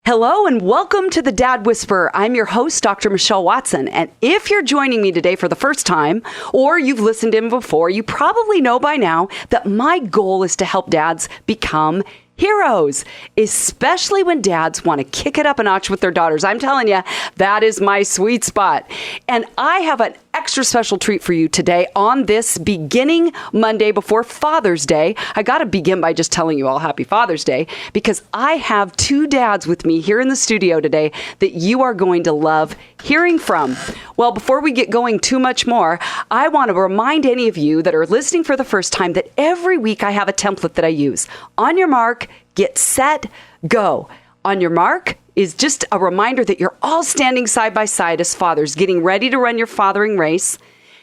Hello and welcome to the Dad Whisperer. I'm your host, Dr. Michelle Watson. And if you're joining me today for the first time, or you've listened in before, you probably know by now that my goal is to help dads become heroes, especially when dads want to kick it up a notch with their daughters. I'm telling you, that is my sweet spot. And I have an extra special treat for you today on this beginning Monday before Father's Day. I got to begin by just telling you all Happy Father's Day because I have two dads with me here in the studio today that you are going to love hearing from. Well, before we get going too much more, I want to remind any of you that are listening for the first time that every week I have a template that I use. On your mark, get set, go. On your mark is just a reminder that you're all standing side by side as fathers, getting ready to run your fathering race.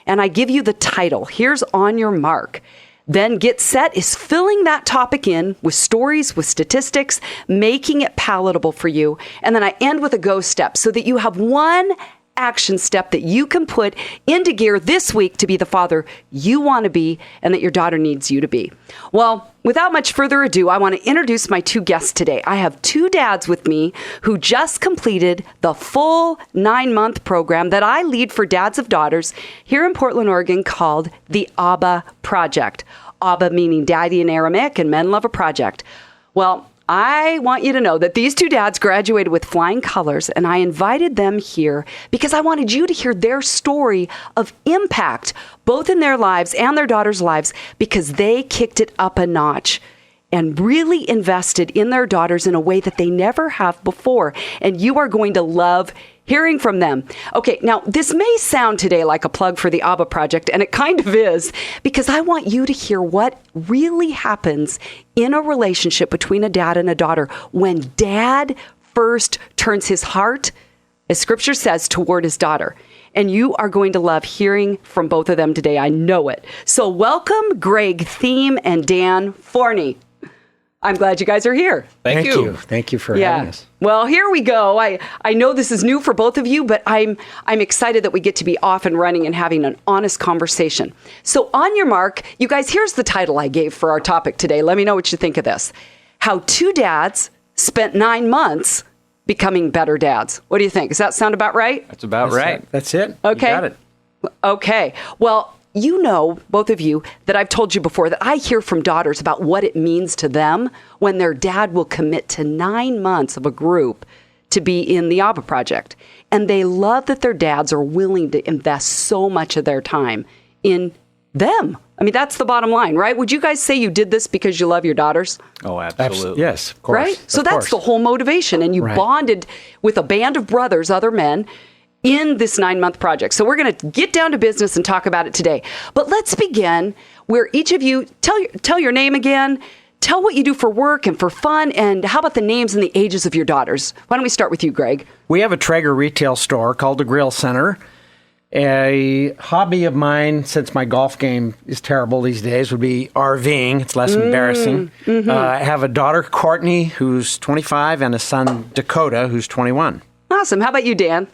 And I give you the title. Here's On Your Mark. Then Get Set is filling that topic in with stories, with statistics, making it palatable for you. And then I end with a go step so that you have one action step that you can put into gear this week to be the father you want to be and that your daughter needs you to be. Well, without much further ado, I want to introduce my two guests today. I have two dads with me who just completed the full 9-month program that I lead for dads of daughters here in Portland, Oregon called the Abba Project. Abba meaning daddy in Aramaic and men love a project. Well, I want you to know that these two dads graduated with flying colors, and I invited them here because I wanted you to hear their story of impact, both in their lives and their daughters' lives, because they kicked it up a notch and really invested in their daughters in a way that they never have before. And you are going to love hearing from them. Okay, now this may sound today like a plug for the Abba Project, and it kind of is, because I want you to hear what really happens in a relationship between a dad and a daughter when dad first turns his heart, as scripture says, toward his daughter. And you are going to love hearing from both of them today. I know it. So welcome Greg Theim and Dan Forney. I'm glad you guys are here. Thank you. Thank you for having us. Well, here we go. I know this is new for both of you, but I'm excited that we get to be off and running and having an honest conversation. So on your mark, you guys, here's the title I gave for our topic today. Let me know what you think of this. How two dads spent 9 months becoming better dads. What do you think? Does that sound about right? That's about right. That's it. Okay. You got it. Okay. Well, you know, both of you, that I've told you before that I hear from daughters about what it means to them when their dad will commit to 9 months of a group to be in the Abba Project. And they love that their dads are willing to invest so much of their time in them. I mean, that's the bottom line, right? Would you guys say you did this because you love your daughters? Oh, absolutely. Yes, of course. Right? So that's the whole motivation. And you Right. bonded with a band of brothers, other men, in this 9-month project. So we're going to get down to business and talk about it today. But let's begin where each of you tell your name again, tell what you do for work and for fun, and how about the names and the ages of your daughters? Why don't we start with you, Greg? We have a Traeger retail store called the Grill Center. A hobby of mine, since my golf game is terrible these days, would be RVing. It's less embarrassing. Mm-hmm. I have a daughter, Courtney, who's 25, and a son, Dakota, who's 21. Awesome. How about you, Dan?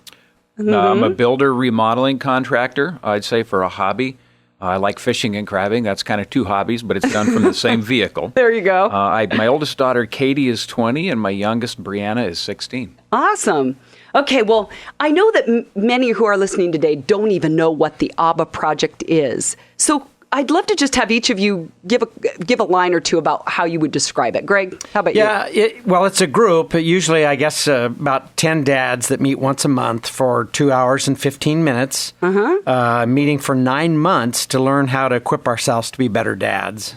I'm a builder remodeling contractor, I'd say, for a hobby. I like fishing and crabbing. That's kind of two hobbies, but it's done from the same vehicle. There you go. My oldest daughter, Katie, is 20, and my youngest, Brianna, is 16. Awesome. Okay, well, I know that many who are listening today don't even know what the Abba Project is. So I'd love to just have each of you give a line or two about how you would describe it. Greg, how about you? Yeah, it's a group. Usually, I guess, about 10 dads that meet once a month for 2 hours and 15 minutes, meeting for 9 months to learn how to equip ourselves to be better dads.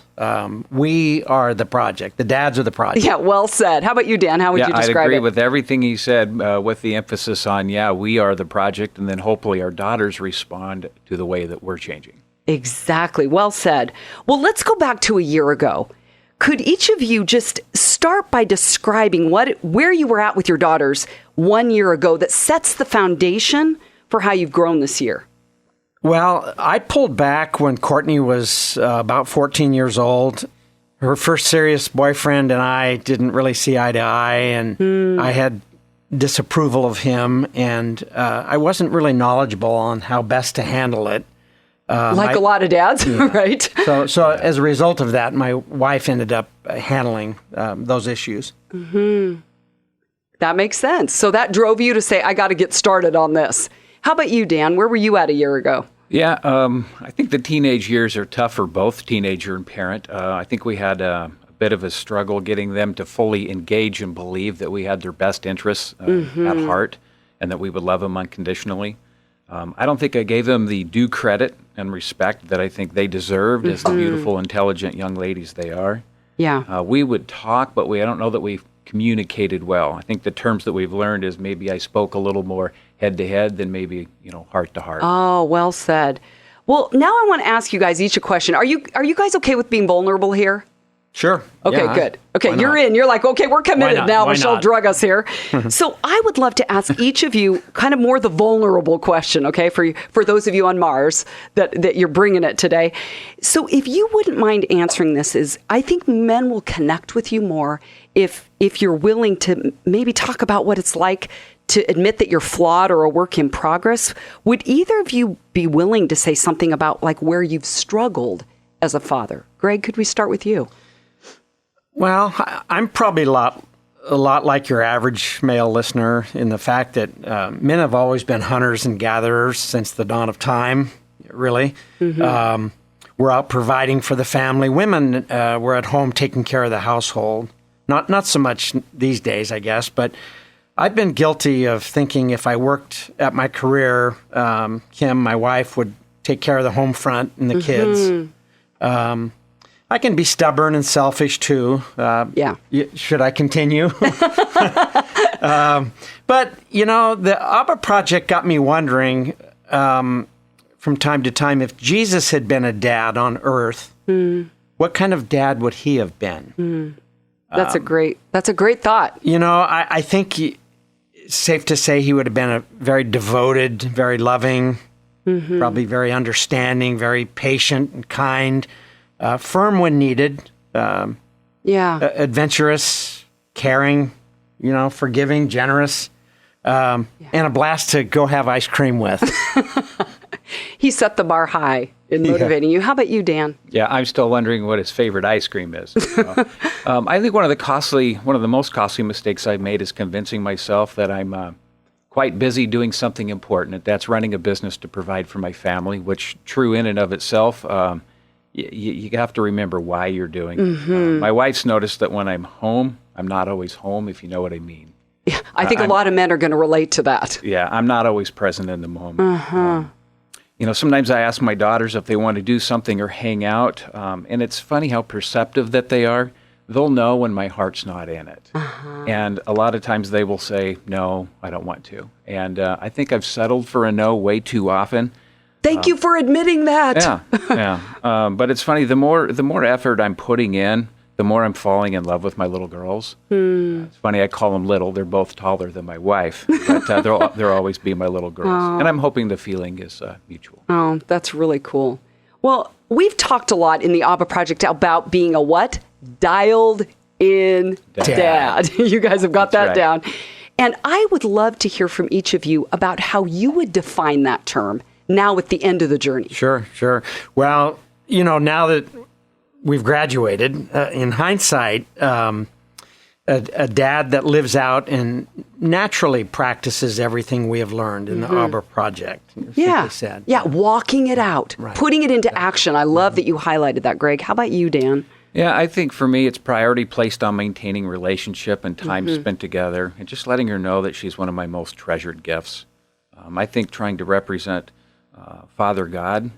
We are the project. The dads are the project. Yeah, well said. How about you, Dan? How would you describe it? I'd agree with everything he said, with the emphasis on, we are the project, and then hopefully our daughters respond to the way that we're changing. Exactly. Well said. Well, let's go back to a year ago. Could each of you just start by describing where you were at with your daughters 1 year ago that sets the foundation for how you've grown this year? Well, I pulled back when Courtney was about 14 years old. Her first serious boyfriend and I didn't really see eye to eye, and I had disapproval of him, and I wasn't really knowledgeable on how best to handle it. Like a lot of dads, right? So as a result of that, my wife ended up handling those issues. Mm-hmm. That makes sense. So that drove you to say, I got to get started on this. How about you, Dan? Where were you at a year ago? Yeah, I think the teenage years are tough for both teenager and parent. I think we had a bit of a struggle getting them to fully engage and believe that we had their best interests at heart and that we would love them unconditionally. I don't think I gave them the due credit and respect that I think they deserved as the beautiful, intelligent young ladies they are. Yeah. We would talk, but I don't know that we communicated well. I think the terms that we've learned is maybe I spoke a little more head to head than maybe, heart to heart. Oh, well said. Well, now I want to ask you guys each a question. Are you guys okay with being vulnerable here? Sure. Okay, Yeah, good. Okay, why you're not? in. You're like, okay, we're committed not? now. Why Michelle not? drug us here. So I would love to ask each of you kind of more the vulnerable question, okay, for those of you on Mars that you're bringing it today. So if you wouldn't mind answering this, I think men will connect with you more if you're willing to maybe talk about what it's like to admit that you're flawed or a work in progress. Would either of you be willing to say something about like where you've struggled as a father? Greg, could we start with you? Well, I'm probably a lot like your average male listener in the fact that men have always been hunters and gatherers since the dawn of time, really. We're out providing for the family. Women were at home taking care of the household. Not so much these days, I guess, but I've been guilty of thinking if I worked at my career, Kim, my wife, would take care of the home front and the kids. I can be stubborn and selfish too. Yeah. Should I continue? But, the Abba Project got me wondering from time to time, if Jesus had been a dad on earth, what kind of dad would he have been? That's a great thought. I think it's safe to say he would have been a very devoted, very loving, probably very understanding, very patient and kind. Firm when needed, adventurous, caring, forgiving, generous, and a blast to go have ice cream with. He set the bar high in motivating you. How about you, Dan? Yeah, I'm still wondering what his favorite ice cream is. I think one of the most costly mistakes I've made is convincing myself that I'm quite busy doing something important, and that's running a business to provide for my family, which true in and of itself, you have to remember why you're doing it. My wife's noticed that when I'm home, I'm not always home, if you know what I mean. Yeah, I think a lot of men are going to relate to that. Yeah, I'm not always present in the moment. Sometimes I ask my daughters if they want to do something or hang out, and it's funny how perceptive that they are. They'll know when my heart's not in it. And a lot of times they will say, no, I don't want to. And I think I've settled for a no way too often. Thank you for admitting that. Yeah. But it's funny, the more effort I'm putting in, the more I'm falling in love with my little girls. It's funny, I call them little. They're both taller than my wife, but they'll always be my little girls. And I'm hoping the feeling is mutual. Oh, that's really cool. Well, we've talked a lot in the Abba Project about being a what? Dialed in dad. You guys have got that down. And I would love to hear from each of you about how you would define that term now at the end of the journey. Sure. Well, now that we've graduated, in hindsight, a dad that lives out and naturally practices everything we have learned in the Abba Project. Yeah, said. Yeah, walking it out, Right. putting it into action. I love that you highlighted that, Greg. How about you, Dan? Yeah, I think for me, it's priority placed on maintaining relationship and time spent together, and just letting her know that she's one of my most treasured gifts. I think trying to represent Father God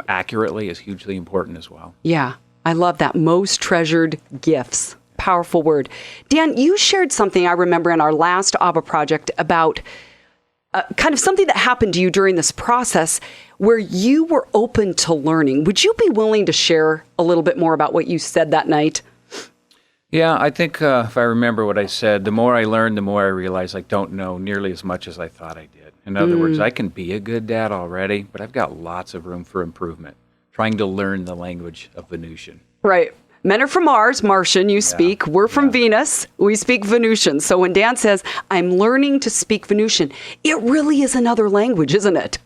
accurately is hugely important as well. Yeah, I love that. Most treasured gifts. Powerful word. Dan, you shared something I remember in our last Abba Project about kind of something that happened to you during this process where you were open to learning. Would you be willing to share a little bit more about what you said that night? Yeah, I think if I remember what I said, the more I learn, the more I realize I don't know nearly as much as I thought I did. In other words, I can be a good dad already, but I've got lots of room for improvement, trying to learn the language of Venusian. Right. Men are from Mars, Martian, you speak. We're from Venus, we speak Venusian. So when Dan says, I'm learning to speak Venusian, it really is another language, isn't it?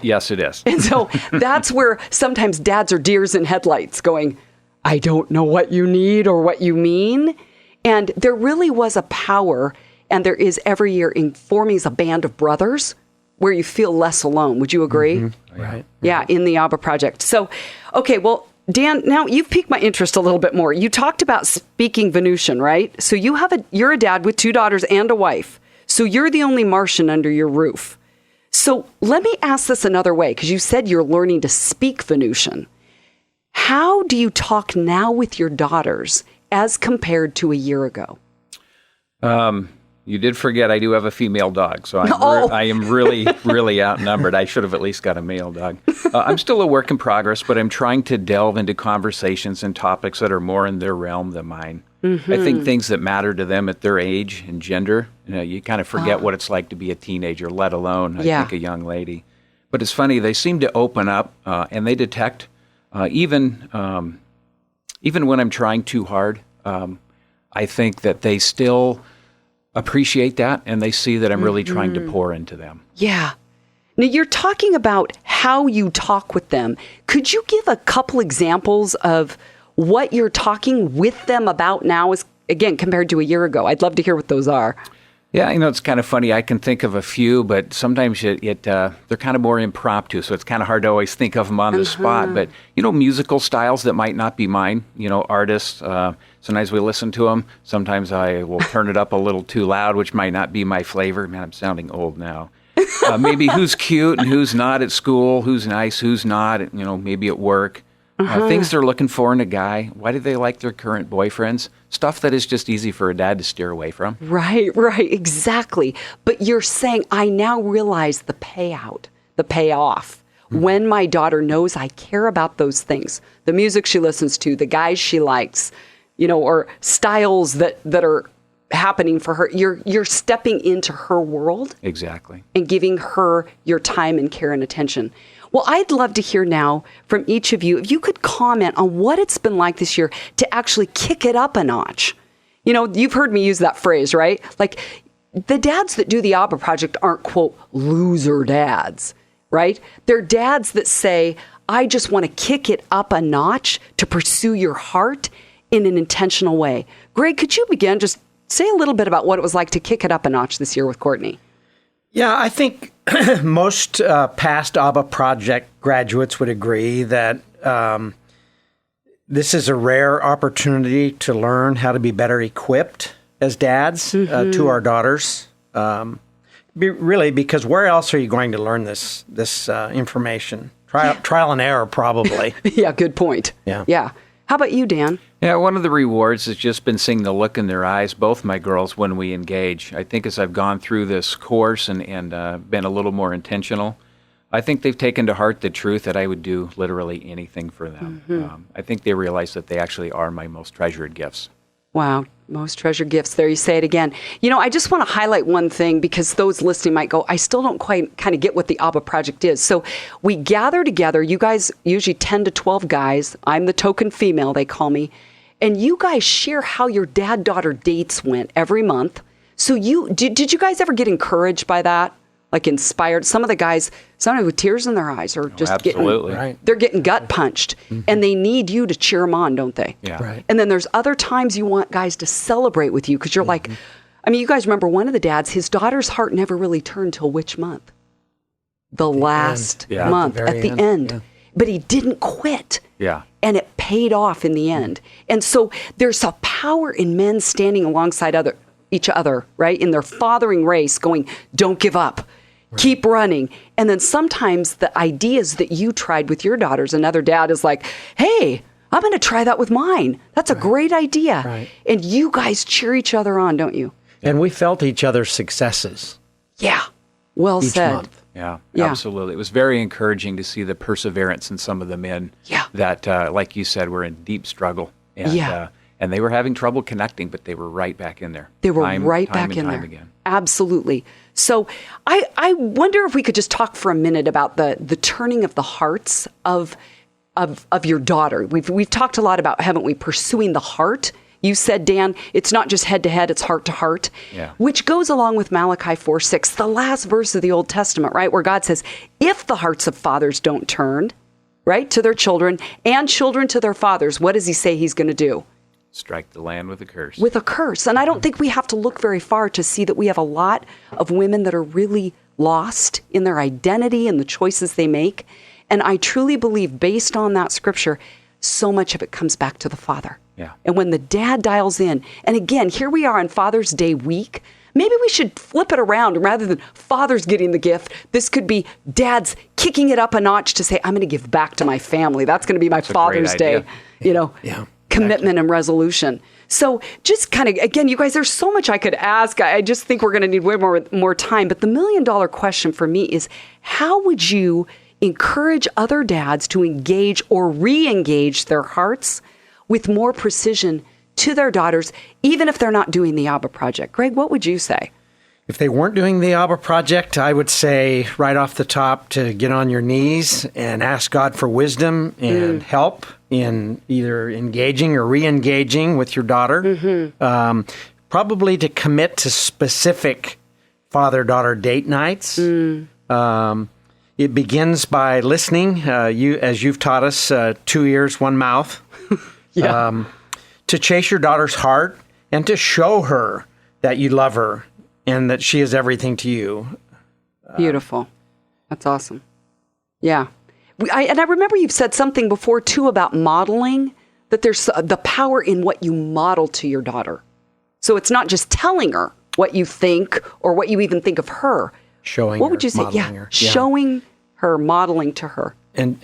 Yes, it is. And so that's where sometimes dads are deers in headlights going, I don't know what you need or what you mean. And there really was a power and there is every year in forming as a band of brothers where you feel less alone. Would you agree? Mm-hmm. Right. Yeah, in the Abba Project. So, okay, well, Dan, now you've piqued my interest a little bit more. You talked about speaking Venusian, right? So you're a dad with 2 daughters and a wife. So you're the only Martian under your roof. So let me ask this another way, because you said you're learning to speak Venusian. How do you talk now with your daughters as compared to a year ago? You did forget I do have a female dog, so I am really, really outnumbered. I should have at least got a male dog. I'm still a work in progress, but I'm trying to delve into conversations and topics that are more in their realm than mine. Mm-hmm. I think things that matter to them at their age and gender, you kind of forget what it's like to be a teenager, let alone, I think, a young lady. But it's funny, they seem to open up and they detect, even when I'm trying too hard, I think that they still appreciate that, and they see that I'm really trying to pour into them. Yeah. Now, you're talking about how you talk with them. Could you give a couple examples of what you're talking with them about now, as again, compared to a year ago? I'd love to hear what those are. Yeah, it's kind of funny. I can think of a few, but sometimes they're kind of more impromptu, so it's kind of hard to always think of them on the spot. But, musical styles that might not be mine, artists, sometimes we listen to them. Sometimes I will turn it up a little too loud, which might not be my flavor. Man, I'm sounding old now. Maybe who's cute and who's not at school, who's nice, who's not, maybe at work. Things they're looking for in a guy. Why do they like their current boyfriends? Stuff that is just easy for a dad to steer away from. Right, exactly. But you're saying, I now realize the payout, the payoff. Mm-hmm. When my daughter knows I care about those things, the music she listens to, the guys she likes, or styles that are happening for her, you're stepping into her world. Exactly. And giving her your time and care and attention. Well, I'd love to hear now from each of you, if you could comment on what it's been like this year to actually kick it up a notch. You've heard me use that phrase, right? Like, the dads that do the Abba Project aren't, quote, loser dads, right? They're dads that say, I just want to kick it up a notch to pursue your heart in an intentional way. Greg, could you begin? Just say a little bit about what it was like to kick it up a notch this year with Courtney. Yeah, I think most past Abba Project graduates would agree that this is a rare opportunity to learn how to be better equipped as dads to our daughters. Really, because where else are you going to learn this information? Trial and error, probably. Yeah, good point. Yeah. How about you, Dan? Yeah, one of the rewards has just been seeing the look in their eyes, both my girls, when we engage. I think as I've gone through this course and been a little more intentional, I think they've taken to heart the truth that I would do literally anything for them. Mm-hmm. I think they realize that they actually are my most treasured gifts. Wow, most treasured gifts. There you say it again. I just want to highlight one thing because those listening might go, I still don't quite kind of get what the Abba Project is. So we gather together, you guys, usually 10 to 12 guys. I'm the token female, they call me. And you guys share how your dad-daughter dates went every month. So did you guys ever get encouraged by that? Like inspired? Some of the guys, sometimes with tears in their eyes, or just they're getting gut punched, and they need you to cheer them on, don't they? Yeah. Right. And then there's other times you want guys to celebrate with you because you're like, you guys remember one of the dads, his daughter's heart never really turned till which month? The last month, at the end. Yeah. But he didn't quit. Yeah. And it paid off in the end. And so there's a power in men standing alongside each other, right? In their fathering race going, don't give up. Right. Keep running. And then sometimes the ideas that you tried with your daughters, another dad is like, hey, I'm going to try that with mine. That's a great idea. Right. And you guys cheer each other on, don't you? And we felt each other's successes. Yeah. Well each said. Month. Yeah, absolutely. It was very encouraging to see the perseverance in some of the men that, like you said, were in deep struggle. And they were having trouble connecting, but they were right back in there. They were right back in there. Again. Absolutely. So I wonder if we could just talk for a minute about the turning of the hearts of your daughter. We've talked a lot about, haven't we, pursuing the heart. You said, Dan, it's not just head to head, it's heart to heart, which goes along with Malachi 4:6, the last verse of the Old Testament, right? Where God says, if the hearts of fathers don't turn, right, to their children and children to their fathers, what does he say he's going to do? strike the land with a curse. With a curse. And I don't think we have to look very far to see that we have a lot of women that are really lost in their identity and the choices they make. And I truly believe, based on that scripture, so much of it comes back to the father. Yeah. And when the dad dials in, and again, here we are on Father's Day week, maybe we should flip it around. Rather than fathers getting the gift, this could be dads kicking it up a notch to say, I'm going to give back to my family. That's going to be my Father's Day, commitment and resolution. So just kind of, again, you guys, there's so much I could ask. I just think we're going to need way more time. But the $1 million question for me is, how would you encourage other dads to engage or re-engage their hearts with more precision to their daughters, even if they're not doing the Abba Project? Greg, what would you say? If they weren't doing the Abba Project, I would say right off the top to get on your knees and ask God for wisdom and help in either engaging or re-engaging with your daughter. Probably to commit to specific father-daughter date nights. It begins by listening. As you've taught us, 2 ears, 1 mouth. To chase your daughter's heart and to show her that you love her and that she is everything to you. Beautiful. That's awesome. Yeah. And I remember you've said something before, too, about modeling, that there's the power in what you model to your daughter. So it's not just telling her what you think or what you even think of her. Showing what her, would you say? her. Showing her, modeling to her. And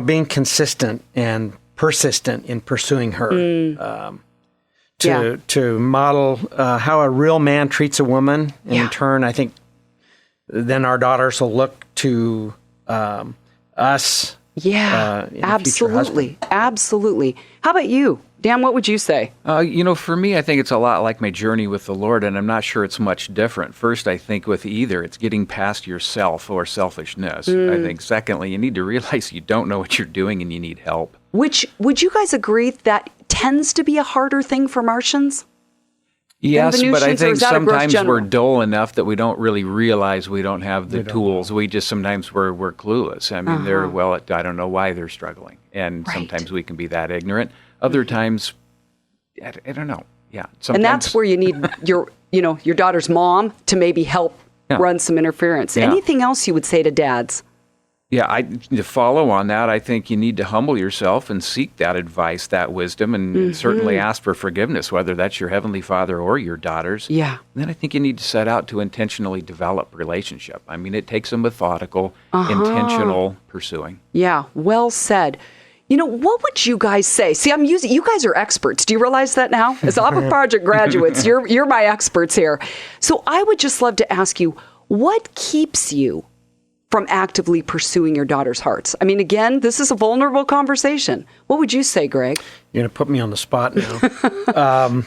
being consistent and persistent in pursuing her. To model how a real man treats a woman. And in turn, I think then our daughters will look to us. Absolutely. Absolutely. How about you? Dan, what would you say? For me, I think it's a lot like my journey with the Lord, and I'm not sure it's much different. First, I think with either, it's getting past yourself or selfishness. I think secondly, you need to realize you don't know what you're doing and you need help. Which, would you guys agree that tends to be a harder thing for Martians? Yes, but I think sometimes we're dull enough that we don't really realize we don't have the tools. We just sometimes we're clueless. I mean, I don't know why they're struggling. And sometimes we can be that ignorant. Other times, I don't know. Yeah. And that's where you need your daughter's mom to maybe help run some interference. Yeah. Anything else you would say to dads? Yeah, to follow on that, I think you need to humble yourself and seek that advice, that wisdom, and certainly ask for forgiveness, whether that's your Heavenly Father or your daughters. Yeah. And then I think you need to set out to intentionally develop relationship. I mean, it takes a methodical, intentional pursuing. Yeah, well said. What would you guys say? See, you guys are experts. Do you realize that now? As Abba Project graduates, you're my experts here. So I would just love to ask you, what keeps you from actively pursuing your daughter's hearts? I mean, again, this is a vulnerable conversation. What would you say, Greg? You're going to put me on the spot now.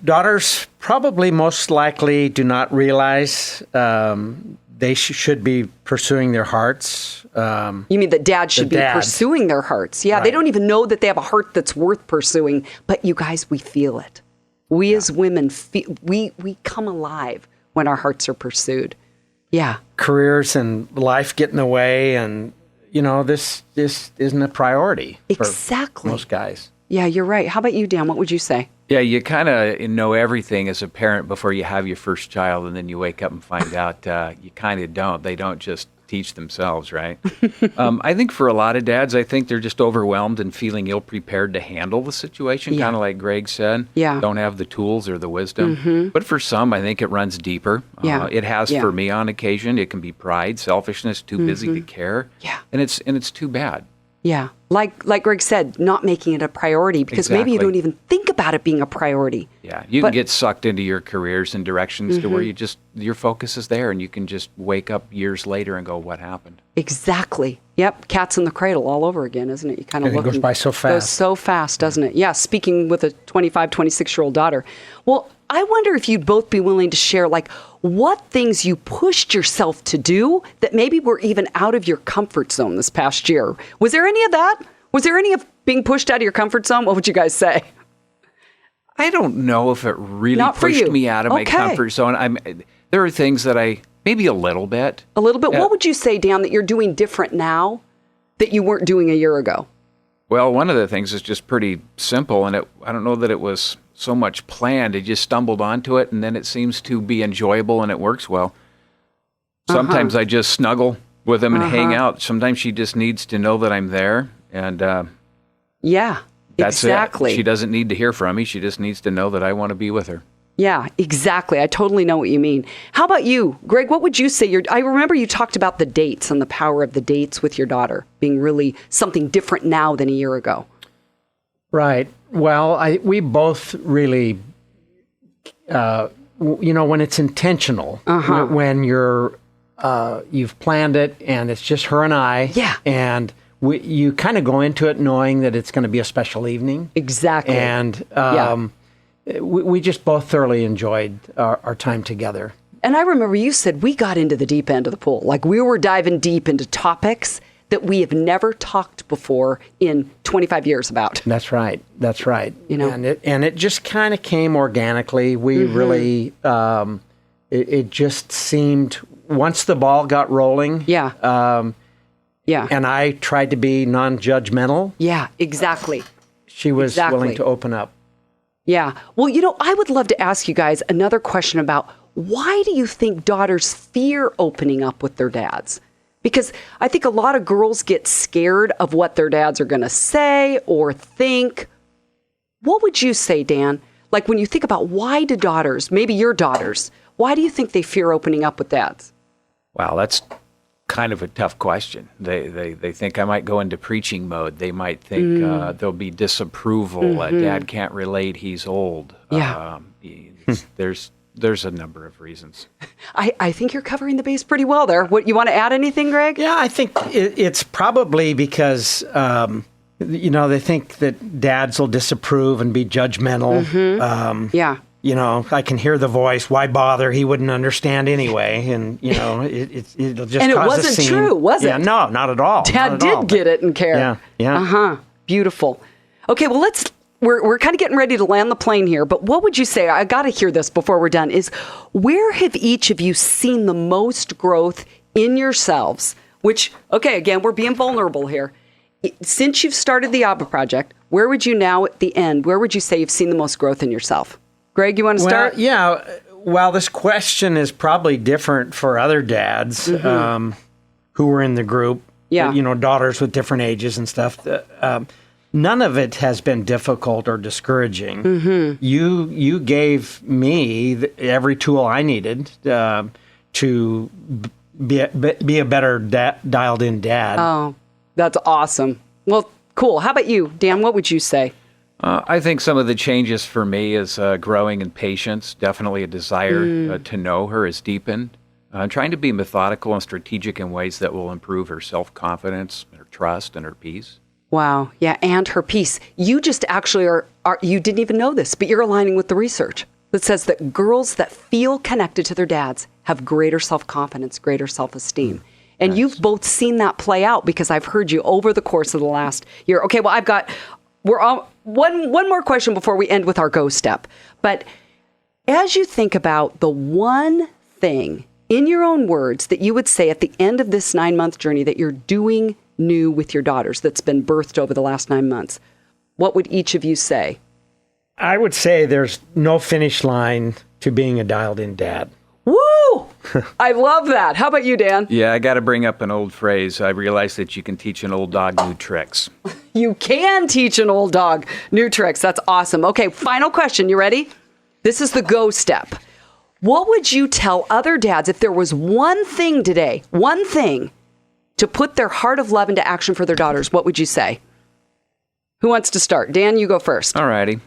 Daughters probably most likely do not realize they should be pursuing their hearts. You mean that dad should be pursuing their hearts? Yeah, right. They don't even know that they have a heart that's worth pursuing. But you guys, we feel it. We as women, we come alive when our hearts are pursued. Yeah. Careers and life get in the way, and, this isn't a priority for most guys. Yeah, you're right. How about you, Dan? What would you say? Yeah, you kind of know everything as a parent before you have your first child, and then you wake up and find out you kind of don't. They don't just teach themselves, right? I think for a lot of dads, I think they're just overwhelmed and feeling ill-prepared to handle the situation, kind of like Greg said. Yeah. Don't have the tools or the wisdom. But for some, I think it runs deeper. It has for me on occasion. It can be pride, selfishness, too busy to care. Yeah. And it's too bad. Yeah. Like Greg said, not making it a priority because maybe you don't even think about it being a priority. Yeah. You can get sucked into your careers and directions to where your focus is there and you can just wake up years later and go, what happened? Exactly. Yep. Cat's in the cradle all over again, isn't it? You kind of look. It goes by so fast. Goes so fast, doesn't it? Yeah. Speaking with a 25, 26-year-old daughter. Well, I wonder if you'd both be willing to share, what things you pushed yourself to do that maybe were even out of your comfort zone this past year. Was there any of that? Was there any of being pushed out of your comfort zone? What would you guys say? I don't know if it really pushed me out of my comfort zone. There are things that maybe a little bit. A little bit? What would you say, Dan, that you're doing different now that you weren't doing a year ago? Well, one of the things is just pretty simple, and I don't know that it was so much planned. It just stumbled onto it, and then it seems to be enjoyable, and it works well. Sometimes I just snuggle with him and hang out. Sometimes she just needs to know that I'm there, and that's exactly. it. She doesn't need to hear from me. She just needs to know that I want to be with her. Yeah, exactly. I totally know what you mean. How about you, Greg? What would you say? I remember you talked about the dates and the power of the dates with your daughter being really something different now than a year ago. Right. Well, we both really, when it's intentional, when you've planned it and it's just her and I. Yeah. And you kind of go into it knowing that it's going to be a special evening. Exactly. And we just both thoroughly enjoyed our time together. And I remember you said we got into the deep end of the pool. Like we were diving deep into topics that we have never talked before in 25 years about. That's right. You know, and it just kind of came organically. We really, it just seemed once the ball got rolling. Yeah. And I tried to be non-judgmental. Yeah, exactly. She was willing to open up. Yeah. Well, I would love to ask you guys another question about why do you think daughters fear opening up with their dads? Because I think a lot of girls get scared of what their dads are going to say or think. What would you say, Dan? Like when you think about why do daughters, maybe your daughters, why do you think they fear opening up with dads? Wow, that's kind of a tough question. They think I might go into preaching mode. They might think there'll be disapproval. Dad can't relate. He's old. Yeah. There's a number of reasons. I think you're covering the base pretty well there. What, you want to add anything, Greg? Yeah, I think it's probably because, they think that dads will disapprove and be judgmental. I can hear the voice. Why bother? He wouldn't understand anyway. And, it'll just and cause a scene. And it wasn't true, was it? Yeah, no, not at all. Dad did get it and care. Yeah. Beautiful. Okay, well, we're kind of getting ready to land the plane here, but what would you say, I got to hear this before we're done, is where have each of you seen the most growth in yourselves? Which, okay, again, we're being vulnerable here. Since you've started the Abba Project, where would you now at the end, where would you say you've seen the most growth in yourself? Greg, you want to start? Yeah. Well, this question is probably different for other dads who were in the group. Yeah. Daughters with different ages and stuff. None of it has been difficult or discouraging. You gave me every tool I needed to be a better dialed-in dad. Oh, that's awesome. Well, cool. How about you, Dan? What would you say? I think some of the changes for me is growing in patience. Definitely a desire to know her is deepened. Trying to be methodical and strategic in ways that will improve her self-confidence, her trust, and her peace. Wow. Yeah, and her peace. You just actually are you didn't even know this, but you're aligning with the research that says that girls that feel connected to their dads have greater self-confidence, greater self-esteem. And you've both seen that play out because I've heard you over the course of the last year. Okay, well, we're on one more question before we end with our go step. But as you think about the one thing in your own words that you would say at the end of this 9-month journey that you're doing new with your daughters that's been birthed over the last 9 months, what would each of you say? I would say there's no finish line to being a dialed-in dad. Woo! I love that. How about you, Dan? Yeah, I got to bring up an old phrase. I realized that you can teach an old dog new tricks. You can teach an old dog new tricks. That's awesome. Okay, final question. You ready? This is the go step. What would you tell other dads if there was one thing today, one thing, to put their heart of love into action for their daughters? What would you say? Who wants to start? Dan, you go first. All righty.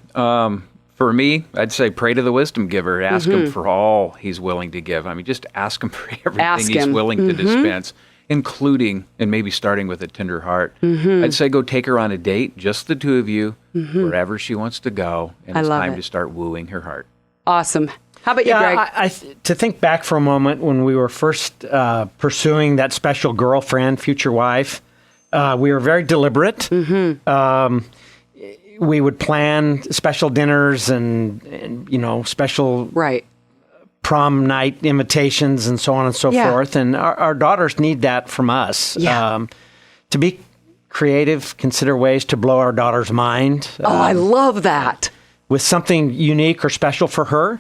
For me, I'd say pray to the wisdom giver. Ask him for all he's willing to give. I mean, just ask him for everything he's willing to dispense, including and maybe starting with a tender heart. I'd say go take her on a date, just the two of you, wherever she wants to go. And it's time to start wooing her heart. Awesome. How about you, Greg? To think back for a moment when we were first pursuing that special girlfriend, future wife, we were very deliberate. We would plan special dinners and special prom night invitations and so on and so forth. And our daughters need that from us. To be creative, consider ways to blow our daughter's mind. Oh, I love that. With something unique or special for her.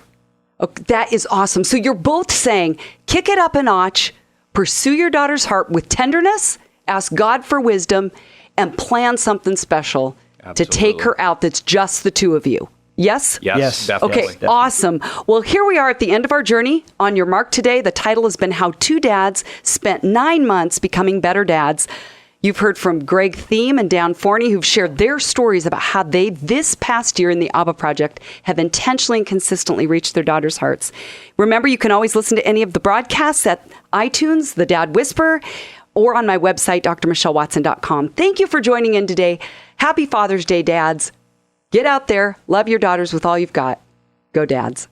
Okay, that is awesome. So you're both saying, kick it up a notch, pursue your daughter's heart with tenderness, ask God for wisdom, and plan something special to take her out that's just the two of you. Yes? Yes, definitely. Okay, Definitely. awesome. Well, here we are at the end of our journey. On your mark today, the title has been How Two Dads Spent 9 Months Becoming Better Dads. You've heard from Greg Theim and Dan Forney, who've shared their stories about how they, this past year in the Abba Project, have intentionally and consistently reached their daughters' hearts. Remember, you can always listen to any of the broadcasts at iTunes, The Dad Whisperer, or on my website, drmichellewatson.com. Thank you for joining in today. Happy Father's Day, dads. Get out there, love your daughters with all you've got. Go Dads.